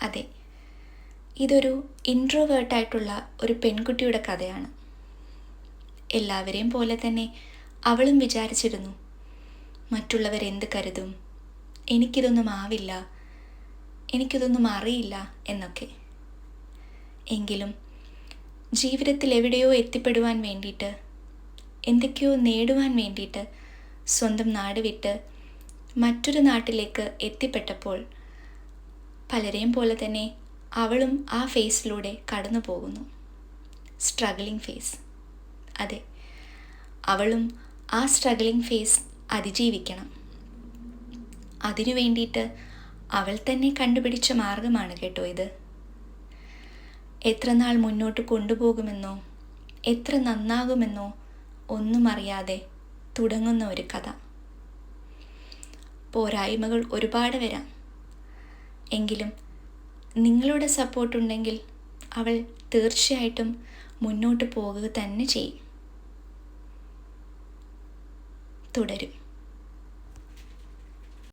അതെ, ഇതൊരു ഇൻട്രോവേർട്ടായിട്ടുള്ള ഒരു പെൺകുട്ടിയുടെ കഥയാണ്. എല്ലാവരെയും പോലെ തന്നെ അവളും വിചാരിച്ചിരുന്നു, മറ്റുള്ളവരെന്ത് കരുതും, എനിക്കിതൊന്നും ആവില്ല, എനിക്കിതൊന്നും അറിയില്ല എന്നൊക്കെ. എങ്കിലും ജീവിതത്തിൽ എവിടെയോ എത്തിപ്പെടുവാൻ വേണ്ടിയിട്ട്, എന്തൊക്കെയോ നേടുവാൻ വേണ്ടിയിട്ട് സ്വന്തം നാട് വിട്ട് മറ്റൊരു നാട്ടിലേക്ക് എത്തിപ്പെട്ടപ്പോൾ പലരെയും പോലെ തന്നെ അവളും ആ ഫേസിലൂടെ കടന്നു പോകുന്നു. Struggling phase. അതെ, അവളും ആ സ്ട്രഗ്ലിംഗ് ഫേസ് അതിജീവിക്കണം. അതിനു വേണ്ടിയിട്ട് അവൾ തന്നെ കണ്ടുപിടിച്ച മാർഗമാണ് കേട്ടോ ഇത്. എത്ര നാൾ മുന്നോട്ട് കൊണ്ടുപോകുമെന്നോ എത്ര നന്നാകുമെന്നോ ഒന്നും അറിയാതെ തുടങ്ങുന്ന ഒരു കഥ. പോരായ്മകൾ ഒരുപാട് വരാം, എങ്കിലും നിങ്ങളുടെ സപ്പോർട്ടുണ്ടെങ്കിൽ അവൾ തീർച്ചയായിട്ടും മുന്നോട്ട് പോകുക തന്നെ ചെയ്യും, തുടരും.